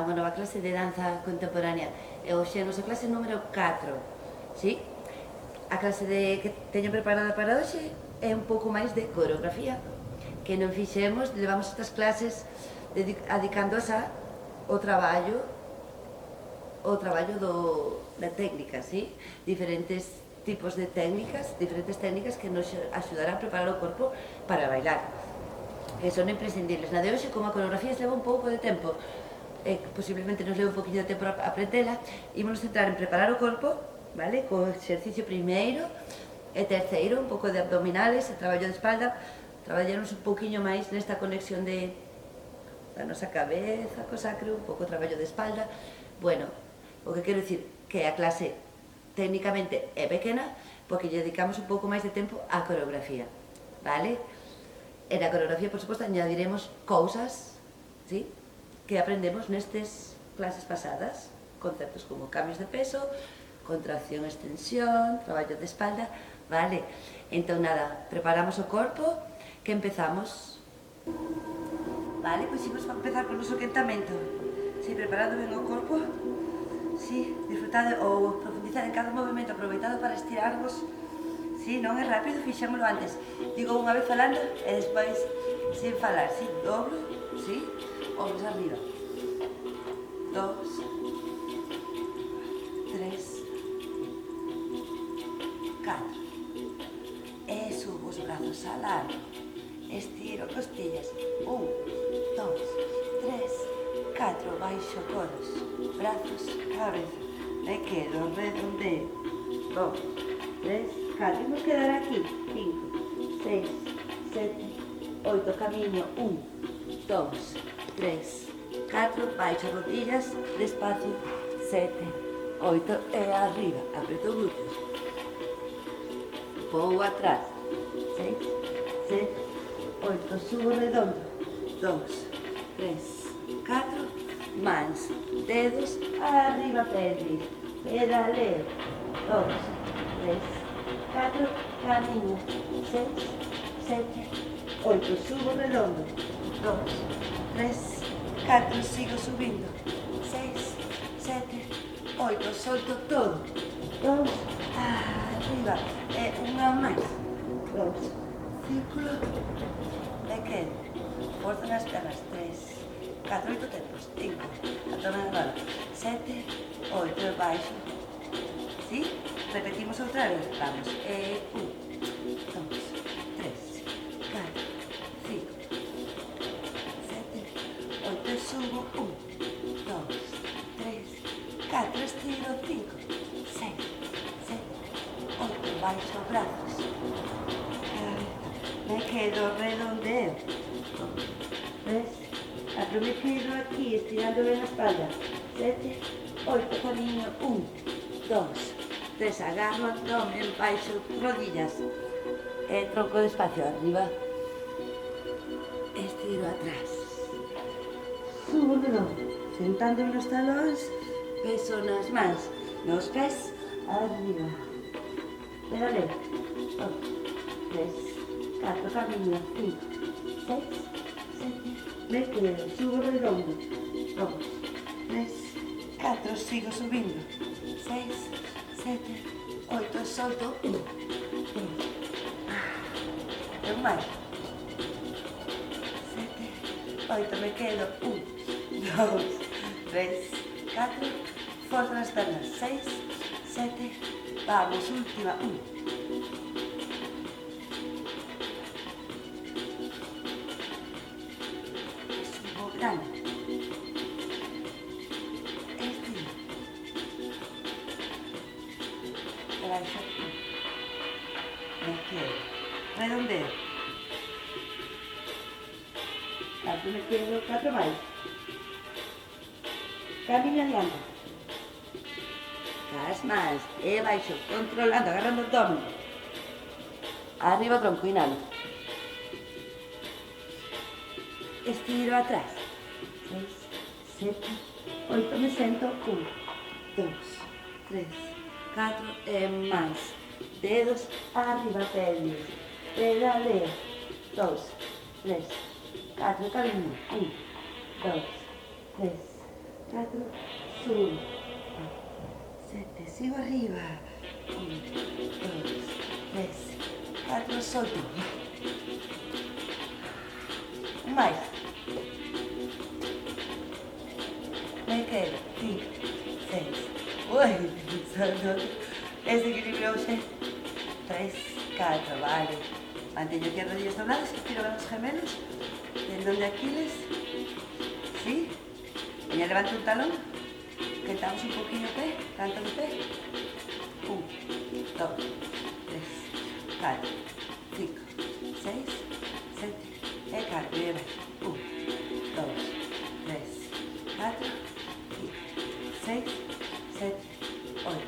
a unha nova clase de danza contemporánea. E hoxe a nosa clase número 4, sí? A clase que teño preparada para hoxe é un pouco máis de coreografía, que non fixemos, levamos estas clases adicándoas ao traballo da técnica, sí? Diferentes tipos de técnicas, que nos axudarán a preparar o corpo para bailar, que son imprescindibles. Na de hoxe, como a coreografía leva un pouco de tempo, posiblemente nos leva un poquinho de tempo a aprendela, ímonos centrar en preparar o corpo, vale? Co exercicio primeiro e terceiro, un pouco de abdominales e traballo de espalda, traballarnos un pouquinho máis nesta conexión da nosa cabeza co sacro, un pouco de traballo de espalda. Bueno, o que quero dicir que a clase técnicamente é pequena porque lle dedicamos un pouco máis de tempo á coreografía, vale? E na coreografía, por suposto, añadiremos cousas, sí? Que aprendemos nestes clases pasadas, conceptos como cambios de peso, contracción, extensión, traballo de espalda, vale? Entón, nada, preparamos o corpo, que empezamos. Vale, pois imos a empezar con o noso quentamento. Si, preparando ben o corpo, si, disfrutade ou profundizar en cada movimento, aproveitado para estirarvos. Si, non é rápido, fixémolo antes. Digo unha vez falando e despois sin falar, si, dobro, si, ombros arriba. 2, 3, 4. E subo os brazos al largo. Estiro costillas. 1, 2, 3, 4. Baixo coros. Brazos, cabeza. Me quedo, redondeo. 2, 3, 4. Imos quedar aquí. 5, 6, 7, 8. Camiño. 1, 2, 3, 4. Baixo rodillas. Despacio. 7, 8. E arriba. Apreto glúteos. Vou atrás. 6, 7, 8. Subo redondo. 2, 3, 4. Mans, dedos, arriba pelvis. Pedaleo. 2, 3, 4. Camiño. 6, 7, 8. Subo redondo. 2, 3, 4. Sigo subindo. 6, 7, 8. Solto todo. 2, arriba. E unha máis. 2, círculo. E quedo. Forza nas pernas. 3, 4, 8 tempos. 5, abdomen agora. 7, 8, baixo. Si? Repetimos outra vez. Vamos. 1, 2, 3, 4, 5, 7, 8. Subo. 1, 2, 3, 4. Estiro. 5, 6, 7, 8. Baixo brazos. Me quedo, redondeo. 3, 4. Me quedo aquí, estirando ben a espalda. 7, 8. Camiño. 1, 2, 3. Agarro abdomen, baixo rodillas. E tronco despacio arriba. Estiro atrás. Subo redondo. Sentando nos talóns. Peso nas mans. Nos pés. Arriba. Pedaleo. 2, 3, 4. Camiño. 5, 6, 7. Me quedo. Subo redondo. 2, 3, 4. Sigo subindo. 6, 7, 8. Solto. 1, 2. E máis. 7, 8. Me quedo. 1, 2, 3, 4. Forza nas pernas. 6, 7. Vamos, última. 1. Subo grande. Estiro. Baixo aquí. Me quedo. Redondeo. 4. Me quedo. 4 máis. Camiño adiante. As mans. E baixo. Controlando. Agarrando o abdomen. Arriba o tronco. Inhalo. Estiro atrás. 6, 7, 8. Me sento. 1, 2, 3, 4. E máis. Dedos arriba, pelvis. Pedaleo. 2, 3, 4. Camiño. 1, 2, 3, 4, subo. 7, sigo arriba. 1, 2, 3, 4, solto. Un máis. Me quedo. 5, 6. Ui, solto. Desequilibrio, 3, 4, vale. Manteño aquí as rodillas dobladas, estiro los gemelos, tendón de Aquiles, ¿sí? Y levanto un talón, quitamos un poquillo el pie, canto de pie. 1, 2, 3, 4, 5, 6, 7, e cambio, 1, 2, 3, 4, 5, 6, 7, 8,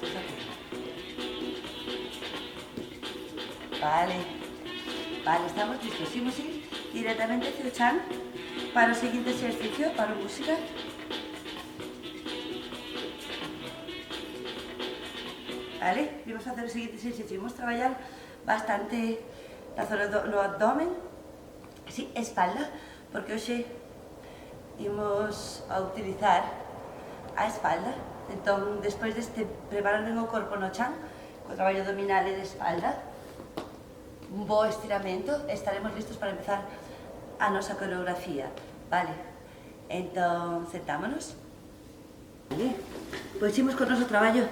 vale. Vale, estamos listos. Imos ir directamente hacia o chan para o seguinte exercicio, para a música. Vale, vamos a facer o seguinte exercicio. Vamos traballar bastante na zona do abdomen, sí, espalda, porque hoxe imos a utilizar a espalda. Entón, despois deste preparar o corpo no chan, co traballo abdominal e de espalda, un bo estiramento, estaremos listos para empezar a nosa coreografía, vale? Entón, sentámonos. Vale, pois imos con o noso traballo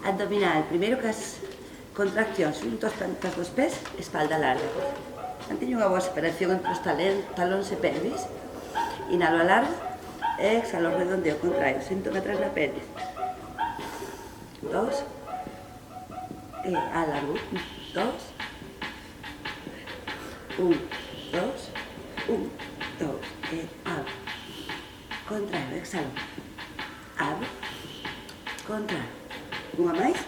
abdominal, primeiro cas contraccións, untos plantas dos pés, espalda larga. Manteño unha boa separación entre os talóns e pelvis, inhalo a largo, e exhalo redondeo, contraio, sento-me atrás na pelvis. 2, e alargo, 2, 1, 2, 1, 2, e abro, contraio, exhalo, abro, contraio, unha máis,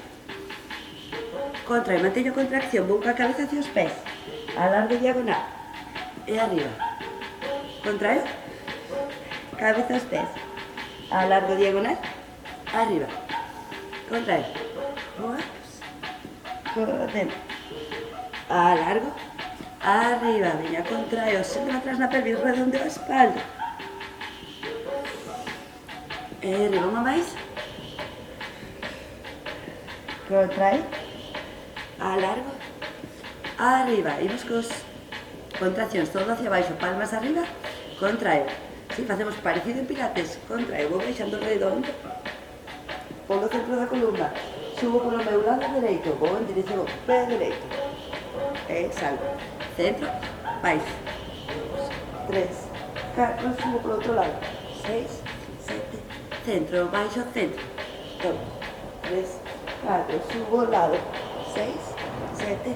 contraio, manteño contracción, vou coa cabeza hacia os pés, alargo diagonal, e arriba, contraio, cabeza aos pés, alargo diagonal, arriba, contraio, dentro, alargo, arriba, veña, contraio, sento atrás na pelvis, redondeo a espalda. E arriba, unha máis. Contraio, alargo, arriba. Imos cos contraccións, todo hacia baixo, palmas arriba, contraio. Si, facemos parecido en pilates, contraio, vou baixando redondo, polo centro da columna, subo polo meu lado dereito, vou en dirección ao pé dereito. Exhalo. Centro, baixo, 3, 4, subo por outro lado, 6, 7, centro, baixo, centro, 2, 3, 4, subo ao lado, 6, 7,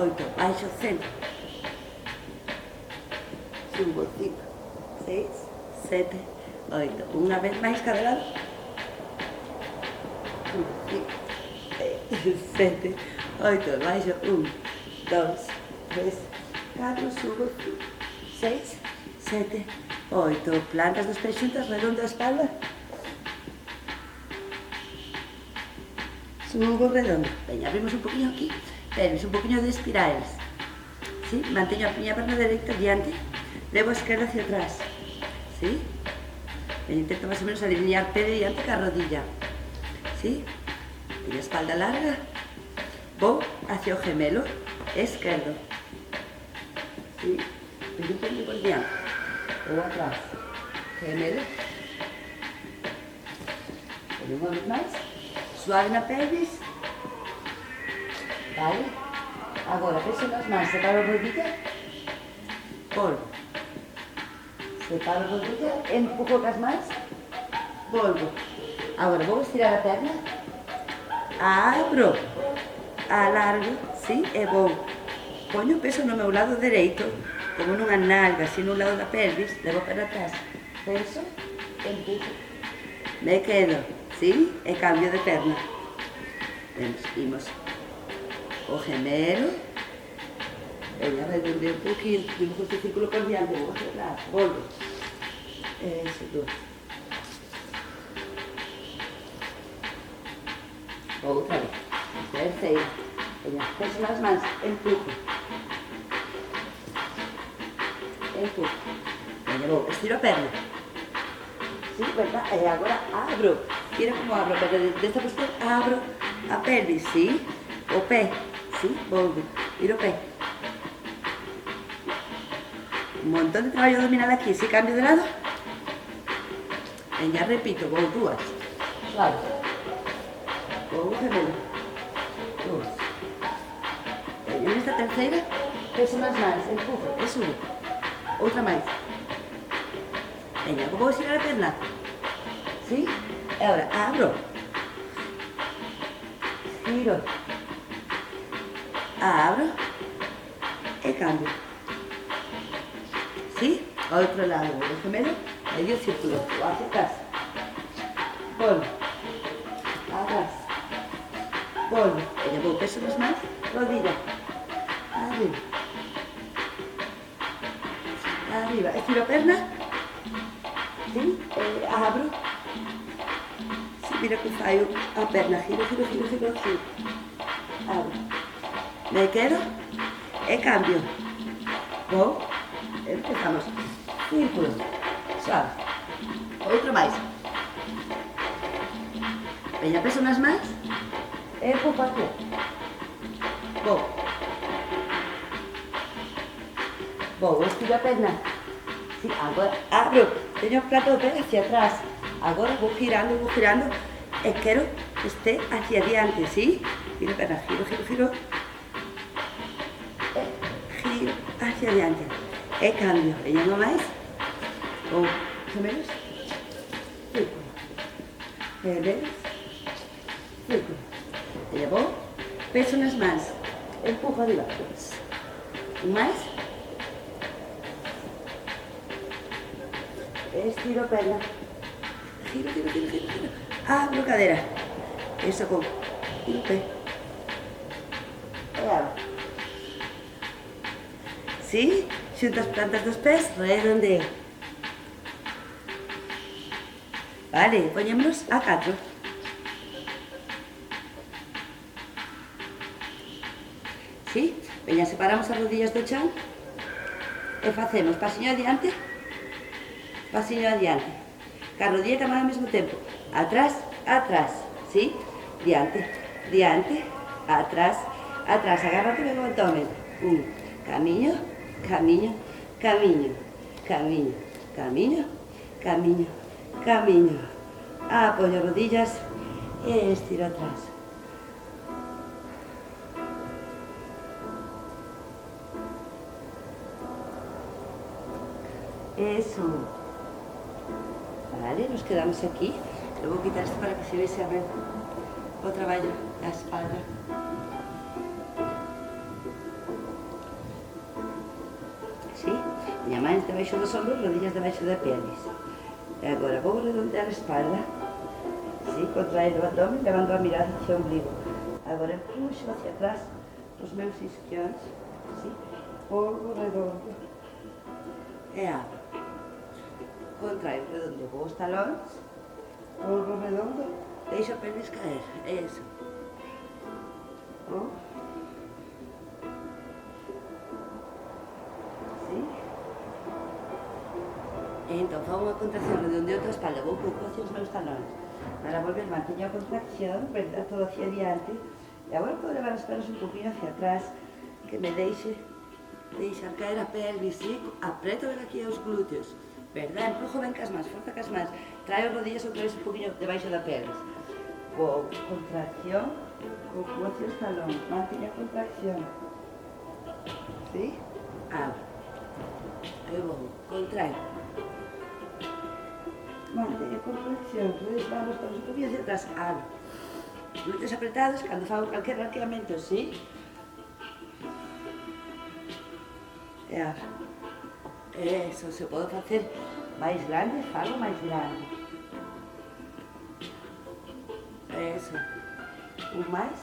8, baixo, centro, subo, 5, 6, 7, 8, unha vez máis cada lado, 5, 6, 7, 8, baixo, 1, 2, 3, 4, subo, 6, 7, 8, plantas dos pés xuntas, redondo a espalda, subo redondo, veña, abrimos un poquinho aquí, pelvis, un poquinho de espirales, ¿sí? Manteño a miña perna dereita diante, levo a esquerda hacia atrás, ¿sí? Veña, intento máis ou menos alinear pé diante ca rodilla, ¿sí? Veña, espalda larga, vou hacia o gemelo esquerdo, ¿sí? Veña un poquinho por diante, ou atrás, gemelo, veña unha vez máis, suave na pelvis, vale? Agora, peso nas mans, separo a rodilla, volvo, separo a rodilla, empujo cas mans, volvo. Agora, vou estirar a perna, abro, alargo, sí, e vou. Poño o peso no meu lado dereito, como nunha nalga, así nun lado da pelvis, levo para atrás, peso, empujo, me quedo, sí, e cambio de perna. Vemos, imos o gemelo, veña, redondeo un poquinho, dibujo este círculo por diante, vou hacia atrás, volvo, eso, tú. Outra vez, terceira, veña, peso nas mans, empujo, empujo, veña, vou, estiro a perna, Sí, verdad? E agora abro. Mira como abro, pero desta posición abro a pelvis, sí? O pé, sí? Volvo. Mira o pé. Un montón de traballo abdominal aquí, si cambio de lado. E ya repito, vou dúas. Suave. Vou gemelo. Dúas. E nesta terceira, peso nas mans, empujo, e subo. Outra máis. Veña, vou estirar a perna. ¿Sí? E agora, abro. Giro. Abro. E cambio. ¿Sí? Outro lado, o gemelo, medio círculo, o hacia atrás. Volvo. Atrás. Volvo. E vou peso nas mans, rodilla. Arriba. Arriba. Estiro a perna. ¿Sí? Abro. Sí, mira que fallo a perna. Giro, giro, giro, giro, giro. Abro. Me quedo. E cambio. Vou. Empezamos. Círculo. Suave. Outro máis. Veña, peso nas mans. E empujo hacia. Vou. Vou, estiro a perna. Sí, agora abro. Teño o plato do pé hacia atrás. Agora vou girando e quero que esté hacia diante, ¿sí? Giro a perna, giro, giro, giro. E giro hacia diante. E cambio. Veña unha máis. Vou, gemelos. Círculo. Gemelos. Círculo. Veña, vou. Peso nas mans. Empujo arriba. Un máis. Estiro a perna. Giro, giro, giro, giro, giro. Abro cadera. Eso con un pé. E abro. ¿Sí? Xunto as plantas dos pés, redondeo. Vale, poñémonos a 4. ¿Sí? Veña, separamos as rodillas do chan e facemos pasiño adiante, pasiño adiante. Ca rodilla e ca man ao mesmo tempo. Atrás, atrás, ¿sí? Diante, diante, atrás, atrás. Agárrate ben o abdomen. Camiño, camiño, camiño, camiño, camiño, camiño, camiño. Apoyo rodillas e estiro atrás. Eso. Vale, nos quedamos aquí. Lo vou quitar isto para que se vese a ver o traballo da espalda. Sí? Miña mans debaixo dos ombros, rodillas debaixo da pelvis. E agora vou redondear a espalda. Sí, contraer o abdomen, levando a mirada hacia o ombligo. Agora empuxo hacia atrás os meus isquións. Sí? Polvo redondo. E abro. Contraio, redondo, vou os talóns. Polvo redondo. Deixo a pelvis caer. Eso. Oh. Sí? E entón, fago unha contracción, redondeo a espalda, vou un pouco hacia os meus talóns. Para volver, manteño a contracción, verdad, todo hacia diante. E agora podo levar as pernas un poquinho hacia atrás, que me deixar caer a pelvis, sí? Apreto ben aquí os glúteos, verdad? Empujo ben cas mans, forza cas mans. Traio as rodillas outra vez un poquinho debaixo da pelvis. Vou, contracción, cojo hacia os talóns, manteño a contracción. Sí? Abro. E vou, contraio. Manteño a contracción, vamos, estamos un poquinho hacia atrás, abro. Glúteos apretados, cando fago calquer arqueamento, sí? E abro. Eso, se podo facer máis grande, fago máis grande. Eso. Un máis.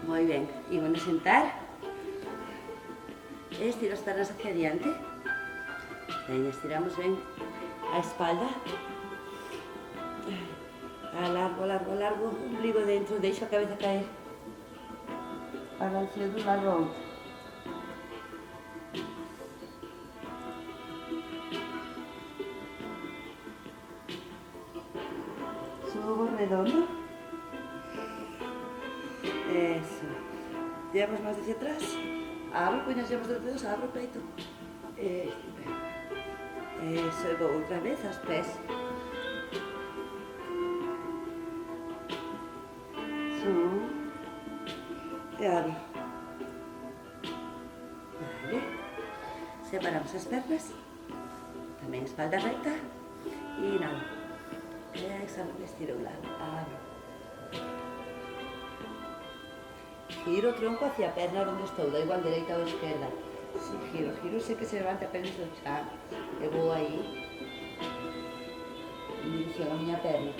Moi ben. Imos a sentar. Estiro as pernas hacia adiante. Ben, estiramos ben a espalda. Alargo, alargo, alargo. Ombligo dentro, deixo a cabeza caer. Balanceo dun lado ao outro. redondo. Eso. Tiramos más hacia atrás. Abro, poñas os dos dedos, abro o peito. Eso, e vou outra vez aos pés. E abro. Vale. Separamos as pernas. Tamén espalda recta. E nada. Exhalo, me estiro un lado. Abro. Giro o tronco hacia a perna onde estou, da igual dereita ou esquerda. Si, giro, sei que se levanta a perna do chan. E vou aí, en dirección a miña perna.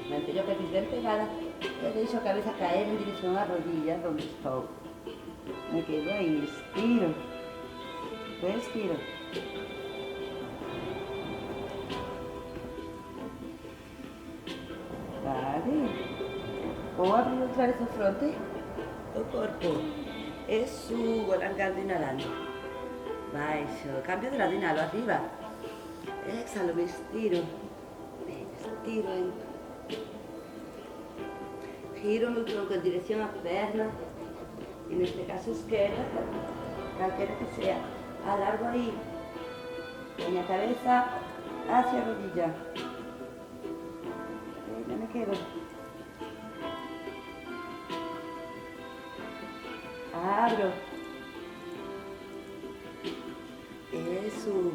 Manteño a perna ben pegada e deixo a cabeza caer en dirección á rodilla onde estou. Me quedo aí, estiro. Respiro. Vale. Vou abrir outra vez o fronte do corpo. E subo, arrancando, inhalando. Baixo, cambio de lado, inhalo, arriba. Exhalo, me estiro. Estiro, giro no tronco en dirección a perna. En este caso esquerda, calquera que sea. Alargo aí. Poño a cabeza hacia a rodilla. Ya me quedo. Abro. Subo.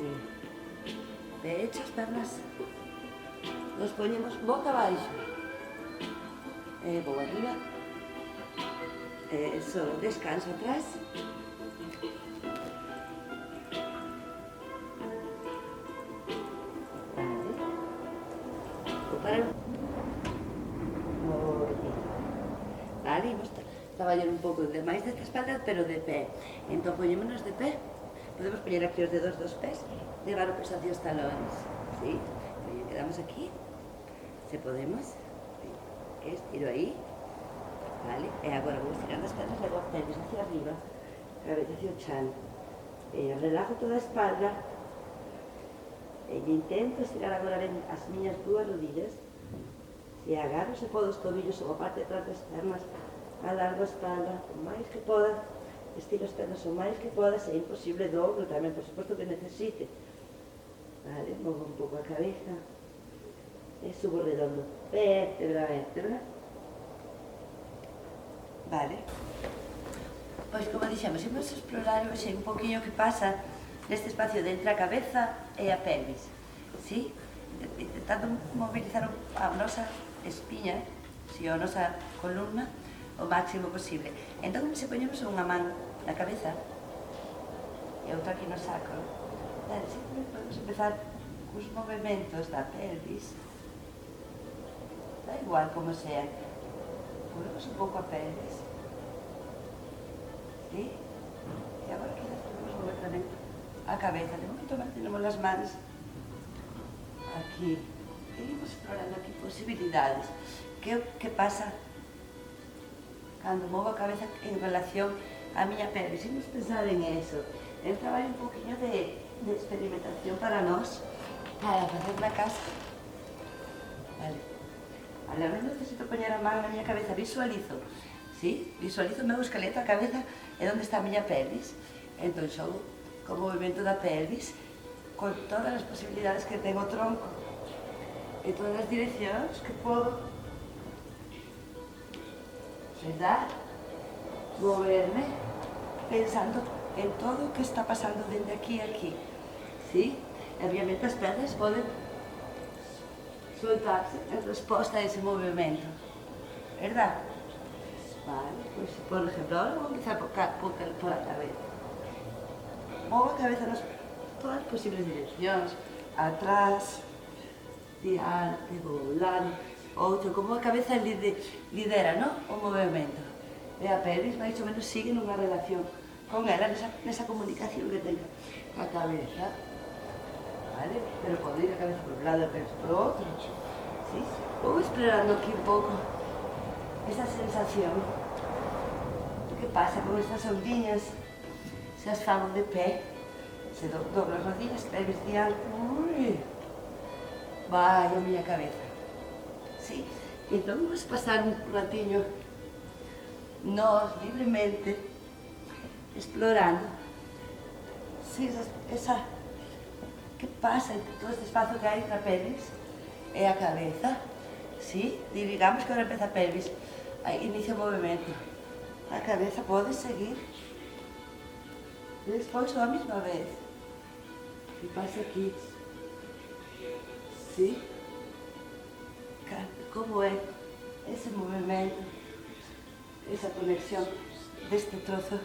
Pecho, as pernas. Nos poñemos boca abaixo. Vou arriba. Eso, descanso atrás. Vale. Vou parar. Moi bien. Vale, imos traballar un pouco de máis desta espalda, pero de pé. Entón, poñémonos de pé. Podemos poñer aquí os dedos dos pés, levar o peso hacia os talones, ¿sí? Quedamos aquí, se podemos, estiro aí, vale? E agora vou estirando as pernas, levo as pernas hacia arriba, cabeza hacia o chan, relajo toda a espalda, e intento estirar agora ben as miñas dúas rodillas, se agarro, se podo, os tobillos ou a parte de atrás das pernas, alargo a espalda, o máis que poda, estiro as pernas o máis que poda, se é imposible dobro tamén, por suposto que necesite. Vale, movo un pouco a cabeza e subo redondo, vértebra a vértebra. Vale. Pois como dixemos, imos explorar hoxe un poquinho que pasa neste espacio de entre a cabeza e a pelvis, sí? Intentando mobilizar a nosa espiña, si a nosa columna, o máximo posible. Entón, se poñemos unha man na cabeza e outra aquí no sacro, sempre podemos empezar cos movimentos da pelvis, da igual como sea. Movemos un pouco a pelvis, ¿sí? E agora quizás podemos mover tamén a cabeza. De momento mantenemos as mans aquí. E imos explorando aquí posibilidades. Que pasa cando movo a cabeza en relación a miña pelvis? Imos pensar en eso. É un traballo un poquinho de experimentación para nós, para facer na casa. Vale. Al menos necesito poñer a man na miña cabeza, visualizo, sí? Visualizo o meu esqueleto, a cabeza é onde está a miña pelvis. Entón, xogo co movimento da pelvis, con todas as posibilidades que ten o tronco, e todas as direccións que podo, verdad? Moverme, pensando en todo o que está pasando dende aquí a aquí, sí? E obviamente as pernas poden soltarse en resposta a ese movimento, verdad? Vale, pues por ejemplo, ahora vou empezar por a cabeza. Movo a cabeza nas todas as posibles direccións, atrás, diante, volando, outro, como a cabeza lidera, ¿no? O movimento. E a pelvis máis ou menos sigue nunha relación con ela, nesa comunicación que ten a cabeza. Vale? Pero podo ir a cabeza por un lado, a cabeza por outro. ¿Sí? Vou explorando aquí un pouco esa sensación. Que pasa con estas ondiñas? Se as fago de pé, se doblo as rodillas, pelvis diante, vai a miña cabeza. ¿Sí? Entón, vamos pasar un ratiño nós, libremente, explorando esa que pasa entre todo este espazo que hai entre a pelvis e a cabeza. Sí, digamos que agora empeza a pelvis, inicia o movimento. A cabeza pode seguir. E despois a mesma vez. E pasa aquí. Sí. Como é ese movimento, esa conexión deste trozo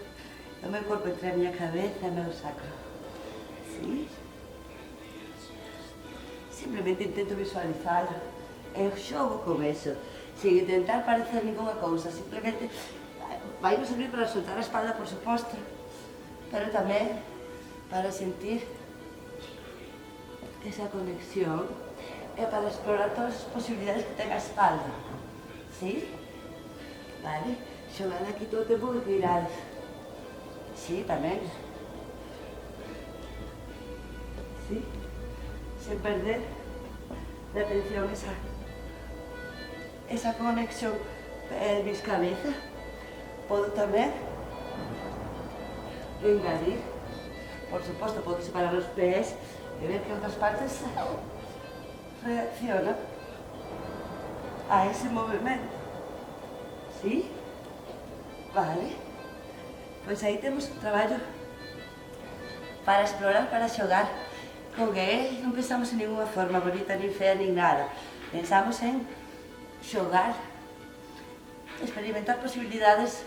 do meu corpo entre a miña cabeza e o meu sacro. Sí. Simplemente intento visualizalo. Eu xogo con eso, sin intentar parecer ninguna cousa, simplemente vai nos servir para soltar a espalda, por suposto, pero tamén para sentir esa conexión e para explorar todas as posibilidades que ten a espalda. Sí? Vale? Xogar aquí todo o tempo que queirades. Sí, tamén. Sí? Sen perder de atención esa conexión pelvis-cabeza. Podo tamén engadir. Por suposto, podo separar os pés e ver que outras partes reaccionan a ese movimento. Sí? Vale. Pois aí temos un traballo para explorar, para xogar con que non pensamos en ninguna forma bonita, nin fea, nin nada. Pensamos en xogar, experimentar posibilidades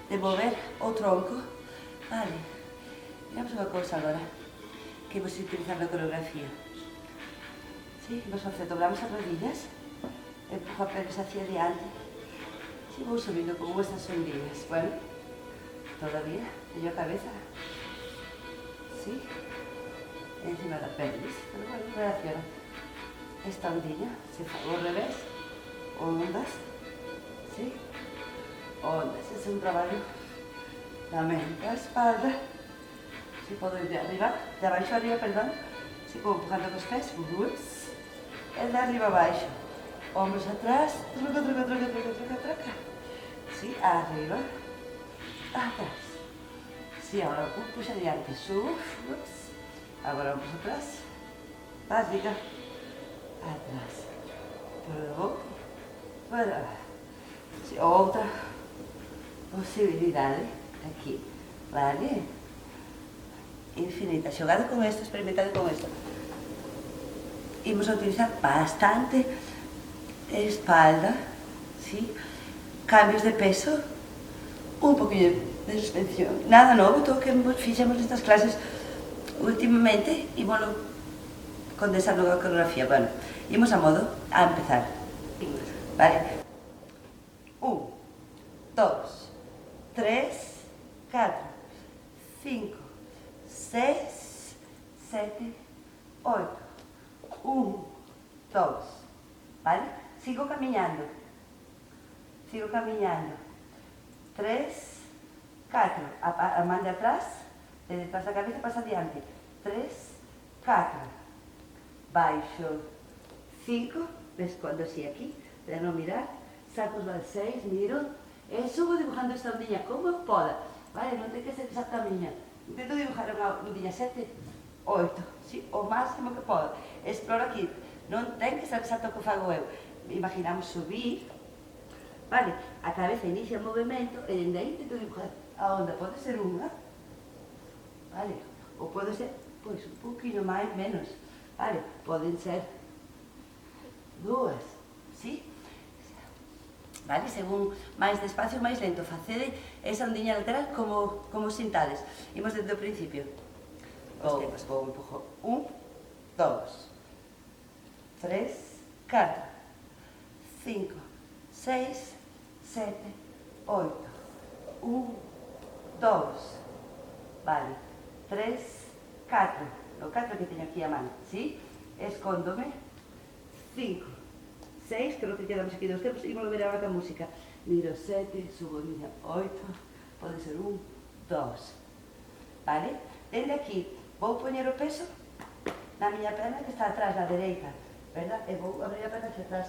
de mover o tronco. Vale. Miramos unha cousa agora que imos utilizar na coreografía. Sí, vamos a facer, doblamos as rodillas, empujo a pelvis hacia adiante. Sí, vou subindo con vuestras ondillas. Bueno, todavía, teño a cabeza. Sí, encima da pelvis. Pero bueno, reacciona. Esta ondilla, se fa ao revés, ondas. Sí, ondas. Ese é un traballo tamén da espalda. Si podo ir de arriba, de abaixo a arriba, perdón. Si como empujando cos pés. El de arriba abaixo. Hombros atrás. Troca, troca, troca, troca, troca, troca. Sí, arriba. Atrás. Sí, ahora puxa adiante. Agora hombros atrás. Arriba. Atrás. Pro. Para. Sí, outra posibilidade. Aquí. Vale? Infinita. Xogado con isto, experimentado con isto. Imos a utilizar bastante espalda, ¿sí? Cambios de peso, un poquillo de suspensión. Nada novo, todo que fixemos nestas clases últimamente, ímolo condensar logo a coreografía. Bueno, imos a modo a empezar. Vale. 1, 2, 3, 4, 5, 6, 7, 8. 1, 2, ¿vale? Sigo caminando. 3, 4, a man de atrás, de detrás da cabeza pasa adiante. 3, 4, baixo. 5, ves cuando así aquí, de non mirar, saco os dous 6, miro, e subo dibujando esta ondilla como poda, vale? Non ten que ser exactamente. Intento dibujar unha ondilla 7, 8, sí, o máximo que podo. Exploro aquí, non ten que ser exacto o que fago eu. Imaginamos subir, vale? A cabeza inicia o movimento e dende aí intento dibujar a onda. Pode ser unha, vale? Ou pode ser, pois, un poquinho máis, menos, vale? Poden ser dúas, sí? Vale? Según máis despacio, máis lento, facede esa ondiña lateral como sintades. Imos desde o principio. Vou empujo. 1, 2, 3, 4, 5, 6, 7, 8. 1, 2, vale. 3, 4. O 4 que teño aquí a mano, ¿sí? Escóndome. 5, 6, que non te quedamos aquí dos tempos, e volver agora ca música. Miro 7, subo miña 8, pode ser 1, 2. Vale? Dende aquí, vou poñer o peso na miña perna que está atrás, na dereita, verdad? E vou abrir a perna hacia atrás.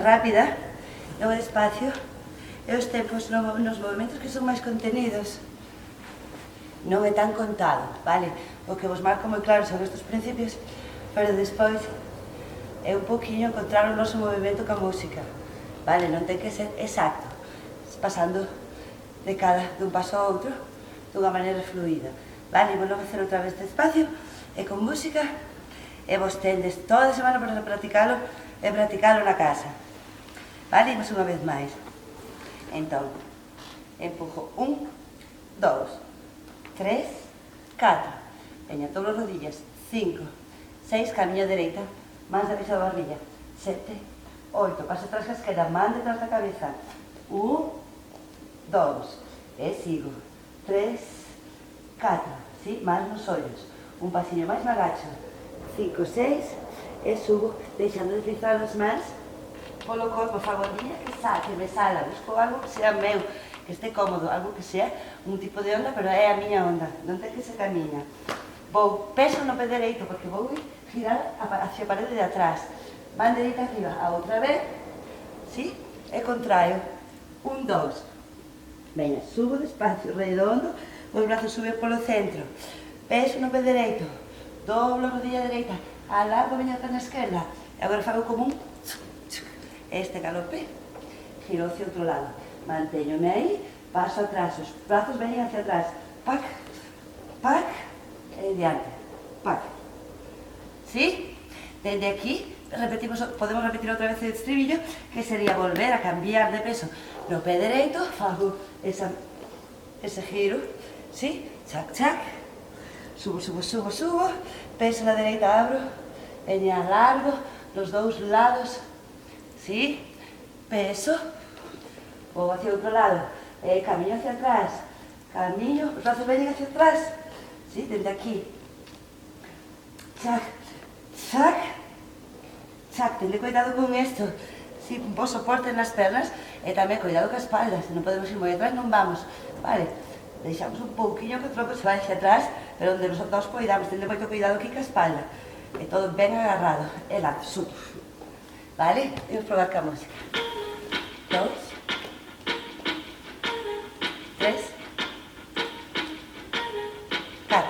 rápida, e o despacio, e os tempos nos movimentos que son máis contenidos. Non é tan contado, vale? O que vos marco moi claro son estes principios, pero despois é un pouquiño encontrar o noso movimento ca música, vale? Non ten que ser exacto, pasando dun paso a outro dunha maneira fluida, vale? Vou a facer outra vez despacio e con música, e vos tendes toda a semana para practicalo e practicalo na casa, vale? Imos unha vez máis. Entón, empujo 1, 2, 3, 4, veña, doblo rodillas, 5, 6, camiño a dereita, mans derecha da barriga, 7, 8, paso atrás a esquerda, man detrás da cabeza, 1, 2, e sigo, 3, 4, sí, mans nos ollos, un pasiño máis me agacho, 5, 6, e subo, deixando deslizar as mans polo corpo, fago a liña que me sala, busco algo que sea meu, que este cómodo, algo que sea un tipo de onda, pero é a miña onda, non ten que ser a miña. Vou, peso no pé dereito, porque vou girar hacia a parede de atrás. Man dereita arriba, a outra vez, sí? E contraio. 1, 2. Veña, subo despacio, redondo, os brazos suben polo centro. Peso no pé dereito, doblo a rodilla dereita, alargo, veña a perna esquerda. E agora fago como un este galope, giro hacia outro lado, manteñome aí, paso atrás, os brazos veñen hacia atrás, pac, pac, e diante, pac. ¿Sí? Dende aquí, podemos repetir outra vez o estribillo, que sería volver a cambiar de peso no pé dereito, fago ese giro, ¿sí? Chac, chac, subo, subo, subo, subo, peso na dereita, abro, veña largo, los dous lados, ¿sí? Peso, vou hacia outro lado, camiño hacia atrás, camiño, os brazos veñen hacia atrás, ¿sí? Dende aquí, chac, chac, chac, tende cuidado con isto, ¿sí? Un bo soporte nas pernas e tamén cuidado ca espalda, se non podemos ir moi atrás non vamos, vale? Deixamos un pouquiño que o tronco se vai hacia atrás, pero onde nos dous poidamos, tende moito cuidado aquí ca espalda, e todo ben agarrado, e lanzo, subo. Vale? Vamos probar com a música. 2, 3, 4.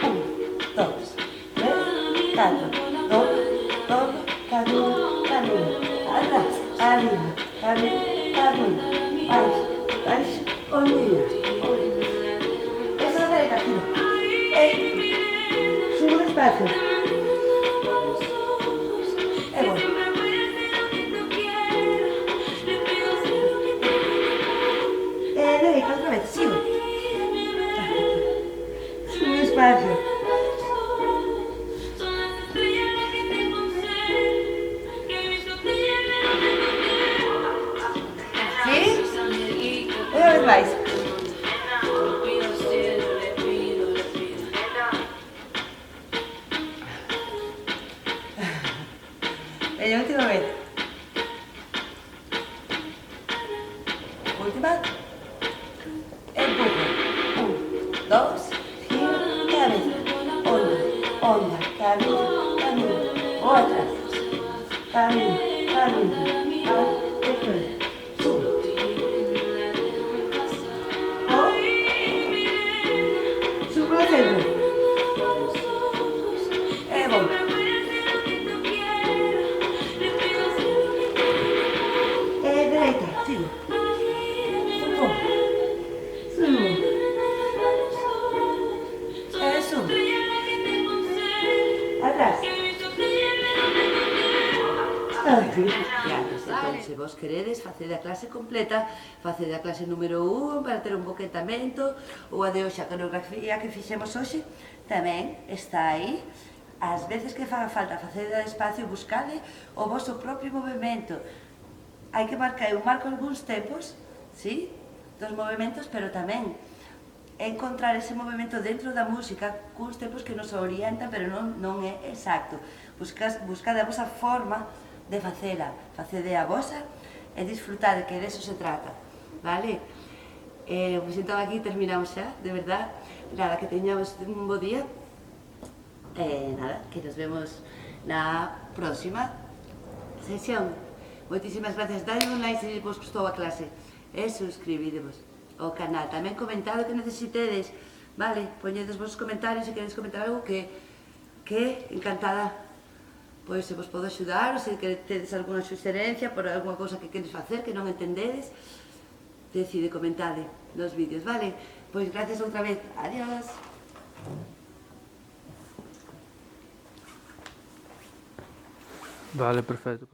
1, 2, 3, 4. Dobro, dobro, caminho, caminho. Atrás, arriba, caminho, caminho. Baixo, baixo, olhinha. Essa é a direita, aqui. Subo despacio. Otra vez, sigo. Subo despacio. ¿Sí? Una vez más. La última vez. Última. Empujo. 1, 2, giro, cabeza. Onda, onda, camino, camino. Otra. Camino, camino. Después. Subo. Subo al centro. Dereita, sigo. Subo. Subo. Subo. Atrás. Entón, se vos queredes facer a clase completa, facer a clase número 1 para ter un boquetamento, ou a de hoxe, a coreografía que fixemos hoxe, tamén está aí. As veces que faga falta facer despacio, buscade o vosso propio movimento. Hai que marcar, eu marco algúns tempos, sí, dos movimentos, pero tamén encontrar ese movimento dentro da música cuns tempos que nos orientan, pero non é exacto. Buscade a vosa forma de facela, facede a vosa e disfrutade, que de eso se trata, vale? Pois entón aquí terminamos xa, de verdad. Nada, que teñamos un bo día. Nada, que nos vemos na próxima sesión. Moitísimas gracias. Dai un like se vos gustou a clase e suscribidevos ao canal. Tamén comentado que necesitedes, vale? Poñedes vos comentarios se queredes comentar algo que encantada pois se vos podo axudar, ou se tedes alguna suxerencia por alguna cousa que queres facer que non entendedes, decide comentade nos vídeos, vale? Pois gracias outra vez. Adiós. Vale, perfecto.